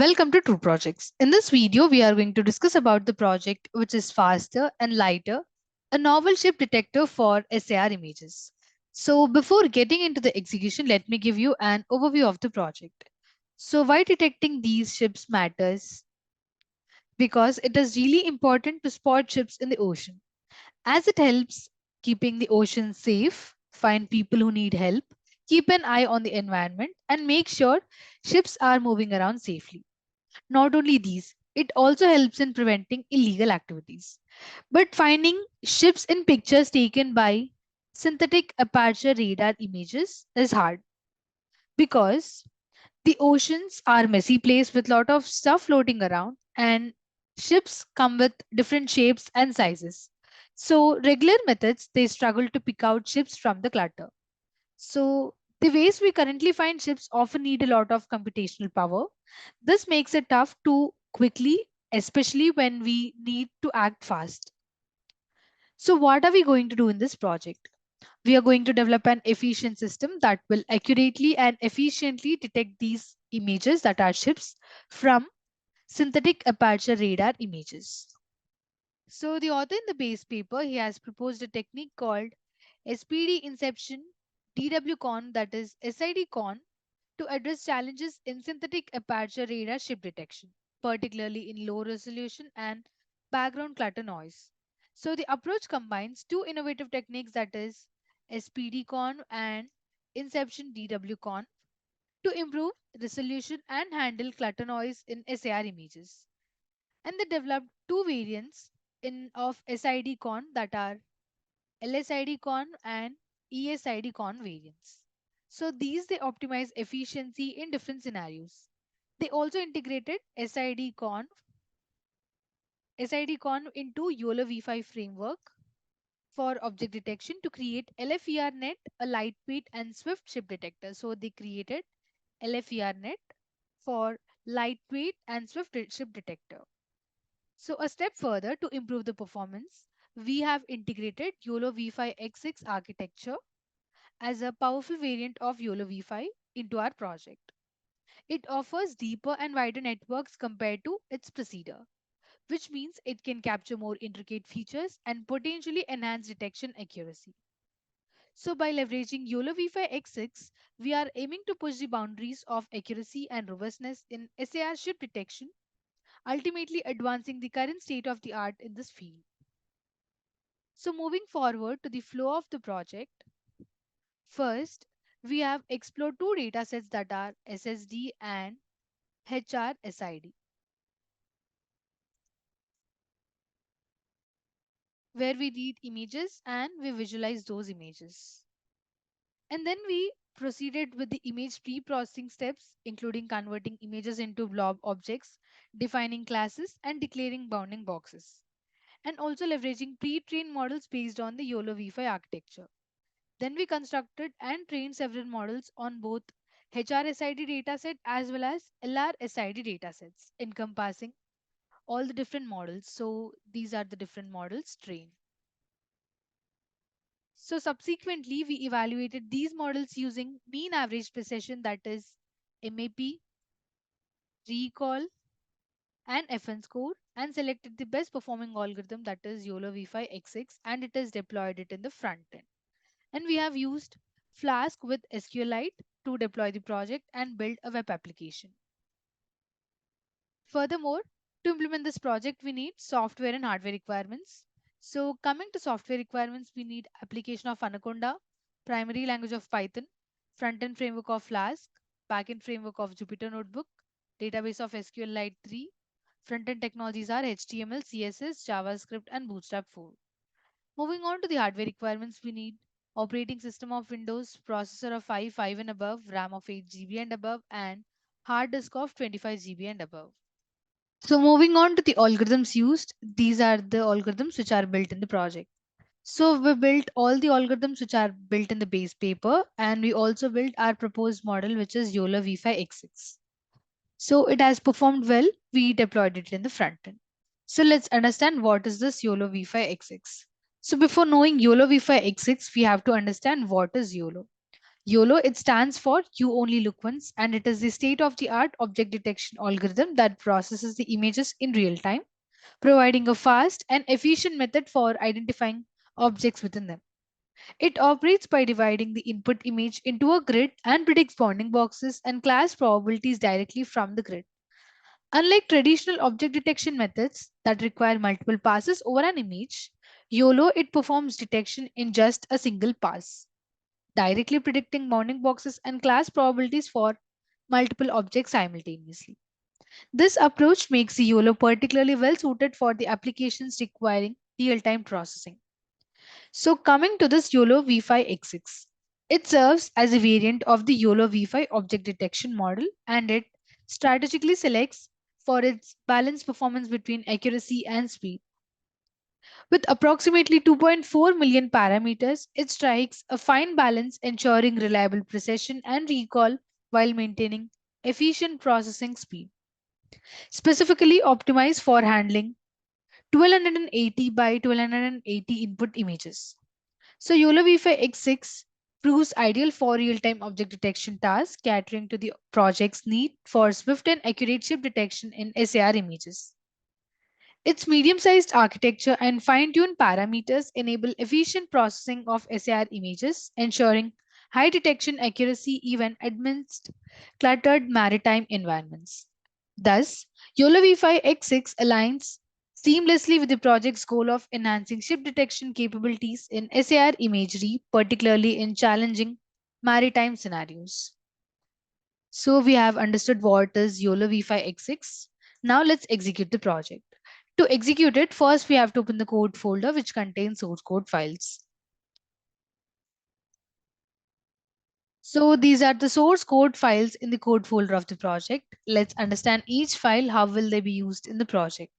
Welcome to True Projects. In this video, we are going to discuss about the project which is faster and lighter, a novel ship detector for SAR images. So before getting into the execution, let me give you an overview of the project. So why detecting these ships matters? Because it is really important to spot ships in the ocean, as it helps keeping the ocean safe, find people who need help, keep an eye on the environment, and make sure ships are moving around safely. Not only these, it also helps in preventing illegal activities. But finding ships in pictures taken by synthetic aperture radar images is hard because the oceans are messy place with lot of stuff floating around and ships come with different shapes and sizes. So regular methods they struggle to pick out ships from the clutter. So the ways we currently find ships often need a lot of computational power. This makes it tough to quickly, especially when we need to act fast. So what are we going to do in this project? We are going to develop an efficient system that will accurately and efficiently detect these images that are ships from synthetic aperture radar images. So the author in the base paper, he has proposed a technique called SPD inception DW-con, that is SID-con, to address challenges in synthetic aperture radar ship detection, particularly in low resolution and background clutter noise. So the approach combines two innovative techniques, that is SPD-con and inception DW-con, to improve resolution and handle clutter noise in SAR images. And they developed two variants in of SID-con, that are LSID-con and ESID-con variants. So these they optimize efficiency in different scenarios. They also integrated SID-con into YOLO V5 framework for object detection to create LFERnet, a lightweight and swift ship detector. So they created LFERnet for lightweight and swift ship detector. So a step further to improve the performance, we have integrated YOLO V5X6 architecture as a powerful variant of YOLO V5 into our project. It offers deeper and wider networks compared to its precedor, which means it can capture more intricate features and potentially enhance detection accuracy. So by leveraging YOLO V5X6, we are aiming to push the boundaries of accuracy and robustness in SAR ship detection, ultimately advancing the current state of the art in this field. So moving forward to the flow of the project, first, we have explored two datasets, that are SSD and HRSID, where we read images and we visualize those images. And then we proceeded with the image pre-processing steps, including converting images into blob objects, defining classes, and declaring bounding boxes, and also leveraging pre-trained models based on the YOLO V5 architecture. Then we constructed and trained several models on both HRSID dataset as well as LRSID datasets, encompassing all the different models. So these are the different models trained. So subsequently, we evaluated these models using mean average precision, that is MAP, recall, and FN score, and selected the best performing algorithm, that is YOLO V5X6, and it is deployed it in the front end. And we have used Flask with SQLite to deploy the project and build a web application. Furthermore, to implement this project, we need software and hardware requirements. So coming to software requirements, we need application of Anaconda, primary language of Python, front-end framework of Flask, back-end framework of Jupyter Notebook, database of SQLite 3. Front-end technologies are HTML, CSS, JavaScript, and Bootstrap 4. Moving on to the hardware requirements, we need operating system of Windows, processor of 5 and above, RAM of 8 GB and above, and hard disk of 25 GB and above. So moving on to the algorithms used, these are the algorithms which are built in the project. So we built all the algorithms which are built in the base paper, and we also built our proposed model, which is YOLO V5X6. So it has performed well. We deployed it in the front end. So let's understand what is this YOLO V5X6. So before knowing YOLO V5X6, we have to understand what is YOLO. YOLO, it stands for You Only Look Once, and it is the state of the art object detection algorithm that processes the images in real time, providing a fast and efficient method for identifying objects within them. It operates by dividing the input image into a grid and predicts bounding boxes and class probabilities directly from the grid. Unlike traditional object detection methods that require multiple passes over an image, YOLO, it performs detection in just a single pass, directly predicting bounding boxes and class probabilities for multiple objects simultaneously. This approach makes the YOLO particularly well suited for the applications requiring real-time processing. So coming to this YOLO V5X6, it serves as a variant of the YOLO V5 object detection model, and it strategically selects for its balanced performance between accuracy and speed. With approximately 2.4 million parameters, it strikes a fine balance ensuring reliable precision and recall while maintaining efficient processing speed. Specifically optimized for handling 1280 by 1280 input images. So YOLO V5 X6 proves ideal for real-time object detection tasks, catering to the project's need for swift and accurate chip detection in SAR images. Its medium-sized architecture and fine-tuned parameters enable efficient processing of SAR images, ensuring high detection accuracy even amidst cluttered maritime environments. Thus, YOLO V5 X6 aligns seamlessly with the project's goal of enhancing ship detection capabilities in SAR imagery, particularly in challenging maritime scenarios. So we have understood what is YOLO V5 X6. Now let's execute the project. To execute it, first we have to open the code folder which contains source code files. So these are the source code files in the code folder of the project. Let's understand each file, how will they be used in the project.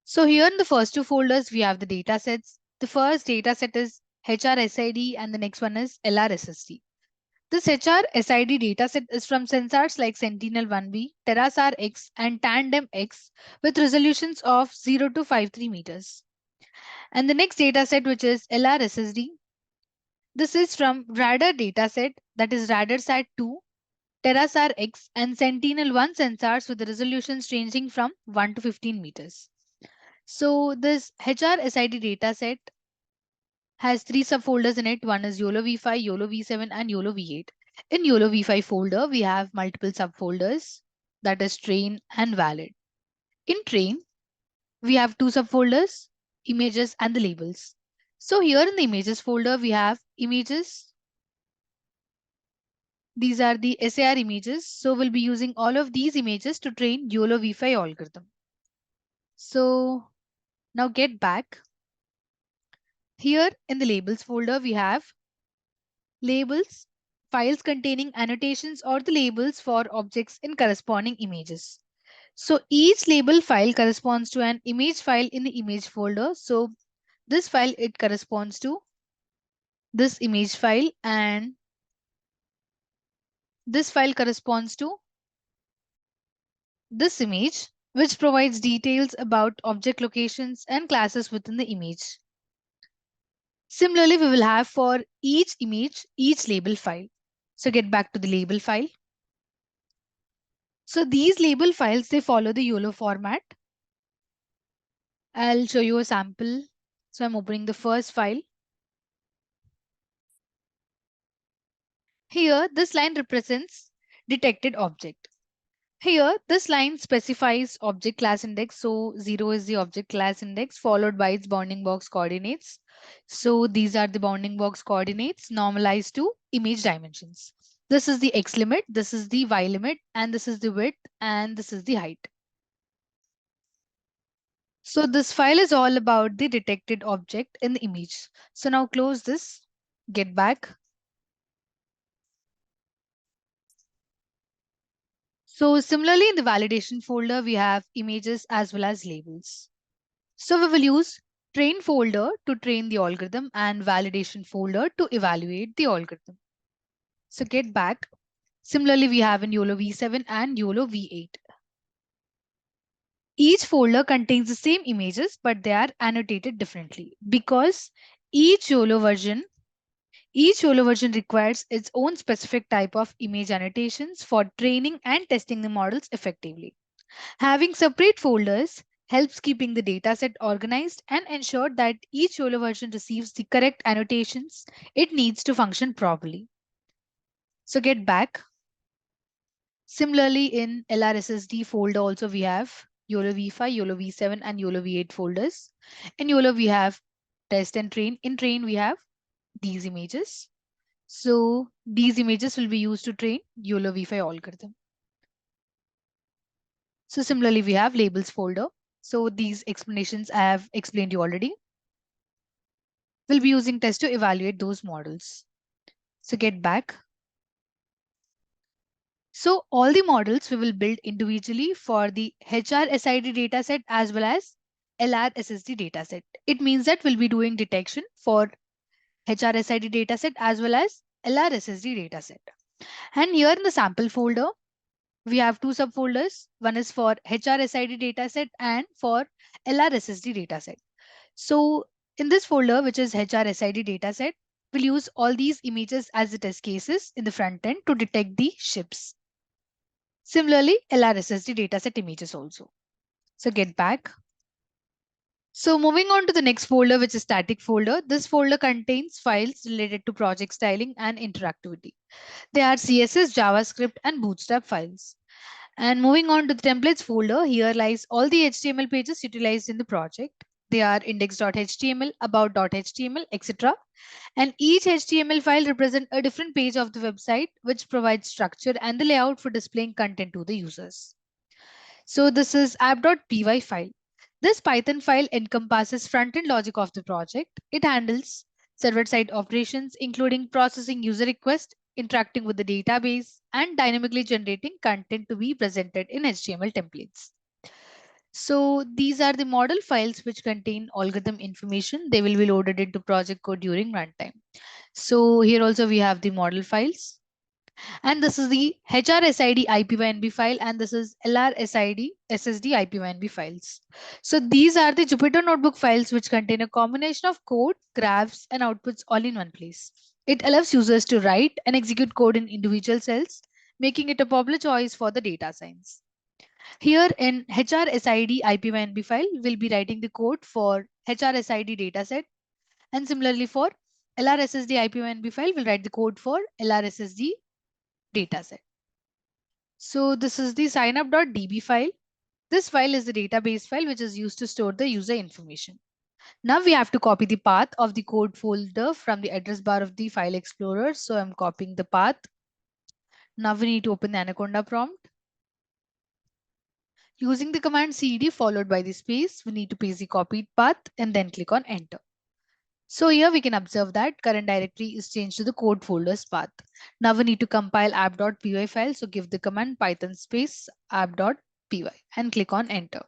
So here in the first two folders, we have the data sets. The first data set is HRSID and the next one is LRSSD. This HRSID dataset is from sensors like Sentinel-1B, TerraSAR-X, and Tandem-X with resolutions of 0 to 53 meters. And the next dataset, which is LRSSD, this is from Radar dataset, that is RadarSat-2, TerraSAR-X, and Sentinel-1 sensors with the resolutions ranging from 1 to 15 meters. So this HRSID dataset has three subfolders in it. One is YOLO V5, YOLO V7, and YOLO V8. In YOLO V5 folder, we have multiple subfolders, that is train and valid. In train, we have two subfolders, images and the labels. So here in the images folder, we have images. These are the SAR images. So we'll be using all of these images to train YOLO V5 algorithm. So now get back. Here in the labels folder, we have labels, files containing annotations or the labels for objects in corresponding images. So each label file corresponds to an image file in the image folder. So this file, it corresponds to this image file, and this file corresponds to this image, which provides details about object locations and classes within the image. Similarly, we will have for each image, each label file. So get back to the label file. So these label files, they follow the YOLO format. I'll show you a sample. So I'm opening the first file. Here, this line represents detected object. Here, this line specifies object class index. So 0 is the object class index followed by its bounding box coordinates. So these are the bounding box coordinates normalized to image dimensions. This is the X limit, this is the Y limit, and this is the width, and this is the height. So this file is all about the detected object in the image. So now close this, get back. So similarly in the validation folder, we have images as well as labels. So we will use train folder to train the algorithm and validation folder to evaluate the algorithm. So get back. Similarly, we have in YOLO V7 and YOLO V8. Each folder contains the same images, but they are annotated differently because Each YOLO version Each YOLO version requires its own specific type of image annotations for training and testing the models effectively. Having separate folders helps keeping the dataset organized and ensure that each YOLO version receives the correct annotations it needs to function properly. So get back. Similarly, in LRSSD folder also we have YOLO V5, YOLO V7 and YOLO V8 folders. In YOLO we have test and train. In train we have these images. So these images will be used to train YOLO V5 algorithm. So similarly, we have labels folder. So these explanations I have explained you already. We'll be using test to evaluate those models. So get back. So all the models we will build individually for the HRSID dataset as well as LRSSD dataset. It means that we'll be doing detection for HRSID dataset as well as LRSSD dataset. And here in the sample folder, we have two subfolders. One is for HRSID dataset and for LRSSD dataset. So in this folder, which is HRSID dataset, we'll use all these images as the test cases in the front end to detect the ships. Similarly, LRSSD dataset images also. So get back. So moving on to the next folder, which is static folder. This folder contains files related to project styling and interactivity. They are CSS, JavaScript, and Bootstrap files. And moving on to the templates folder, here lies all the HTML pages utilized in the project. They are index.html, about.html, etc. And each HTML file represents a different page of the website, which provides structure and the layout for displaying content to the users. So this is app.py file. This Python file encompasses front-end logic of the project. It handles server-side operations, including processing user requests, interacting with the database, and dynamically generating content to be presented in HTML templates. So these are the model files which contain algorithm information. They will be loaded into project code during runtime. So here also we have the model files. And this is the HRSID IPYNB file, and this is LRSID SSD IPYNB files. So these are the Jupyter Notebook files which contain a combination of code, graphs, and outputs all in one place. It allows users to write and execute code in individual cells, making it a popular choice for the data science. Here in HRSID IPYNB file, we'll be writing the code for HRSID dataset, and similarly for LRSSD IPYNB file, we'll write the code for LRSSD dataset. So this is the signup.db file. This file is the database file which is used to store the user information. Now we have to copy the path of the code folder from the address bar of the file explorer. So I'm copying the path. Now we need to open the Anaconda prompt. Using the command cd followed by the space, we need to paste the copied path and then click on enter. So here we can observe that current directory is changed to the code folders path. Now we need to compile app.py file. So give the command python space app.py and click on enter.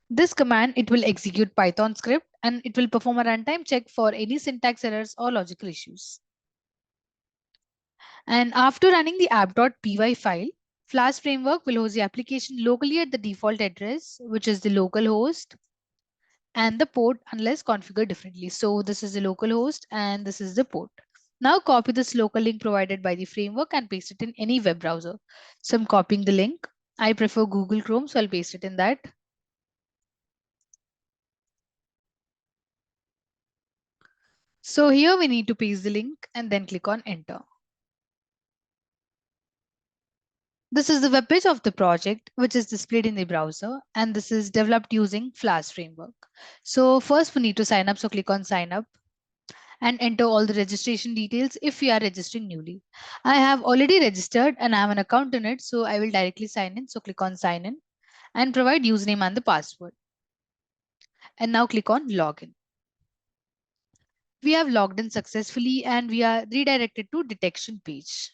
This command, it will execute Python script and it will perform a runtime check for any syntax errors or logical issues. And after running the app.py file, Flash framework will host the application locally at the default address, which is the local host, and the port unless configured differently. So this is the local host and this is the port. Now copy this local link provided by the framework and paste it in any web browser. So I'm copying the link. I prefer Google Chrome, so I'll paste it in that. So here we need to paste the link and then click on enter. This is the web page of the project, which is displayed in the browser, and this is developed using Flash framework. So first we need to sign up. So click on sign up and enter all the registration details if we are registering newly. I have already registered and I have an account in it, so I will directly sign in. So click on sign in and provide username and the password. And now click on login. We have logged in successfully and we are redirected to detection page.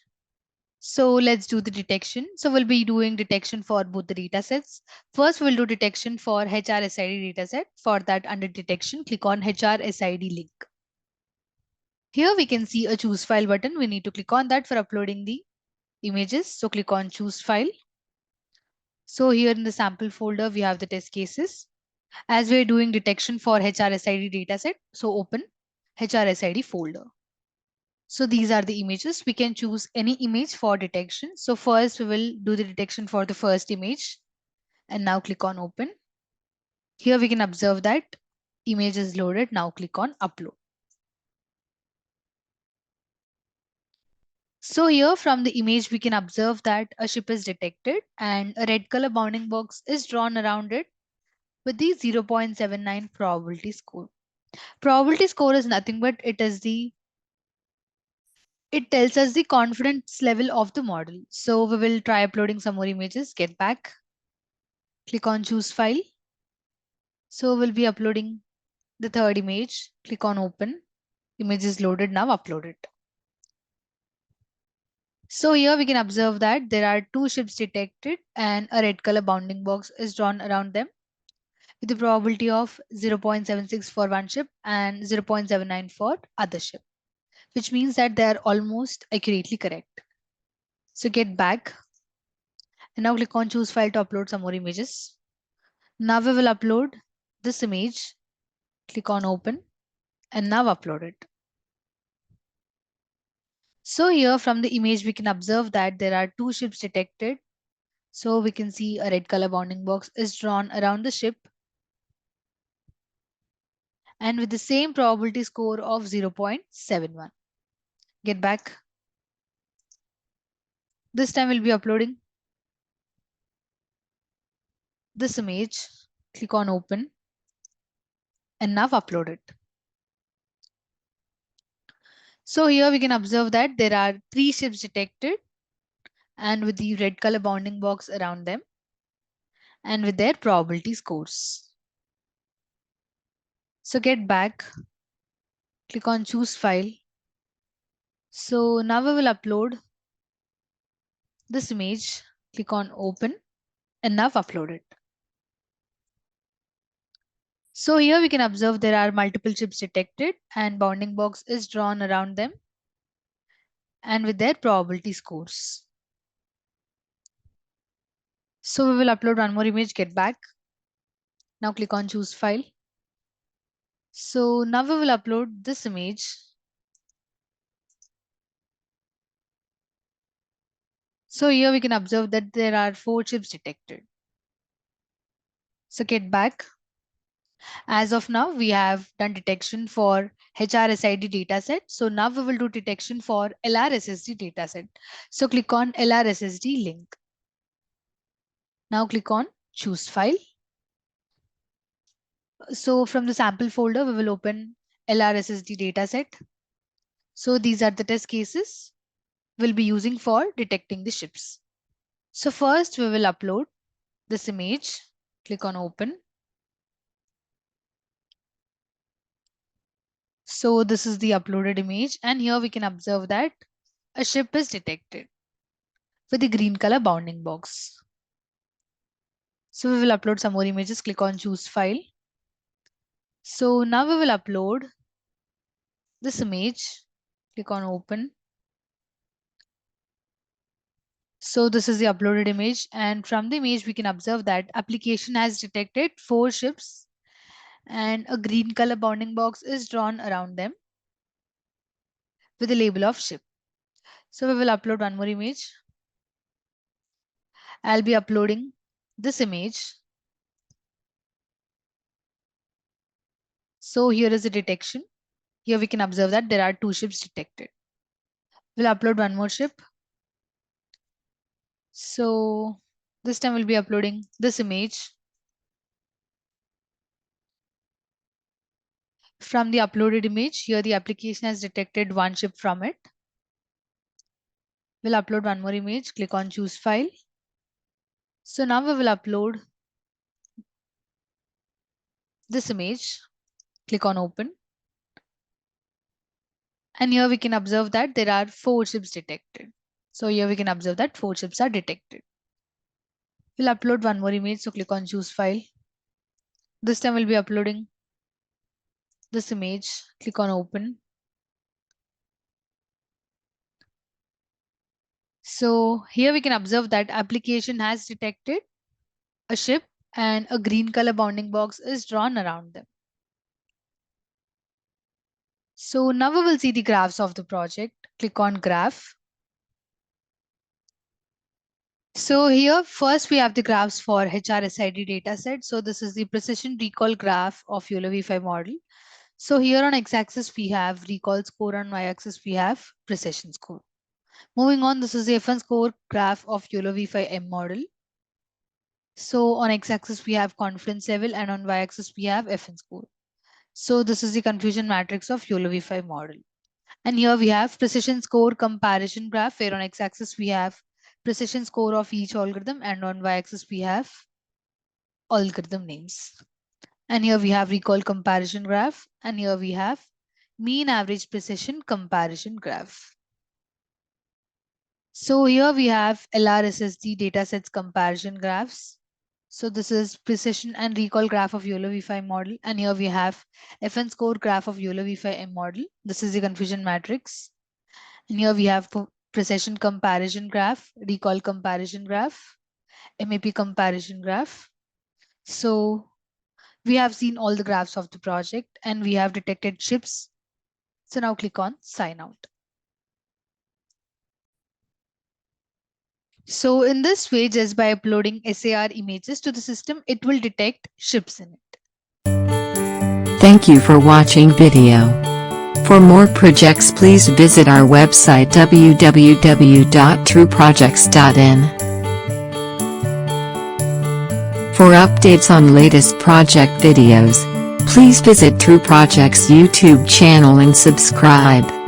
So let's do the detection. So we'll be doing detection for both the data sets. First, we'll do detection for HRSID dataset. For that, under detection, click on HRSID link. Here we can see a choose file button. We need to click on that for uploading the images. So click on choose file. So here in the sample folder, we have the test cases. As we're doing detection for HRSID dataset, so open. HRSID folder. So these are the images. We can choose any image for detection. So first we will do the detection for the first image and now click on open. Here we can observe that image is loaded. Now click on upload. So here from the image, we can observe that a ship is detected and a red color bounding box is drawn around it with the 0.79 probability score. Probability score is nothing but it tells us the confidence level of the model. So we will try uploading some more images, get back, click on choose file. So we'll be uploading the third image, click on open. Image is loaded, now upload it. So here we can observe that there are two ships detected and a red color bounding box is drawn around them with a probability of 0.76 for one ship and 0.79 for other ship, which means that they are almost accurately correct. So get back and now click on choose file to upload some more images. Now we will upload this image. Click on open and now upload it. So here from the image we can observe that there are two ships detected. So we can see a red color bounding box is drawn around the ship and with the same probability score of 0.71. Get back. This time we'll be uploading this image. Click on open and now upload it. So here we can observe that there are three ships detected and with the red color bounding box around them and with their probability scores. So get back, click on choose file. So now we will upload this image. Click on open and now upload it. So here we can observe there are multiple chips detected and bounding box is drawn around them and with their probability scores. So we will upload one more image, get back. Now click on choose file. So now we will upload this image. So here we can observe that there are four chips detected. So get back. As of now, we have done detection for HRSID dataset. So now we will do detection for LRSSD dataset. So click on LRSSD link. Now click on choose file. So from the sample folder, we will open LRSSD dataset. So these are the test cases we'll be using for detecting the ships. So first we will upload this image. Click on open. So this is the uploaded image and here we can observe that a ship is detected with the green color bounding box. So we will upload some more images. Click on choose file. So now we will upload this image. Click on open. So this is the uploaded image and from the image we can observe that application has detected four ships and a green color bounding box is drawn around them with the label of ship. So we will upload one more image. I'll be uploading this image. So here is the detection. Here we can observe that there are two ships detected. We'll upload one more ship. So this time we'll be uploading this image. From the uploaded image, here the application has detected one ship from it. We'll upload one more image. Click on choose file. So now we will upload this image. Click on open. And here we can observe that there are four ships detected. So here we can observe that four ships are detected. We'll upload one more image. So click on choose file. This time we'll be uploading this image. Click on open. So here we can observe that application has detected a ship and a green color bounding box is drawn around them. So now we will see the graphs of the project. Click on graph. So here first we have the graphs for HRSID dataset. So this is the precision recall graph of YOLO V5 model. So here on x-axis we have recall score, on y-axis we have precision score. Moving on, this is the FN score graph of YOLO V5M model. So on x-axis we have confidence level and on y-axis we have FN score. So this is the confusion matrix of YOLO V5 model. And here we have precision score comparison graph, where on x-axis we have precision score of each algorithm and on y-axis we have algorithm names. And here we have recall comparison graph, and here we have mean average precision comparison graph. So here we have LRSSD datasets comparison graphs. So this is precision and recall graph of YOLO V5 model. And here we have FN score graph of YOLO V5M model. This is the confusion matrix. And here we have precision comparison graph, recall comparison graph, MAP comparison graph. So we have seen all the graphs of the project and we have detected chips. So now click on sign out. So in this way, just by uploading SAR images to the system, it will detect ships in it. Thank you for watching video. For more projects, please visit our website www.trueprojects.in. For updates on latest project videos, please visit True Projects YouTube channel and subscribe.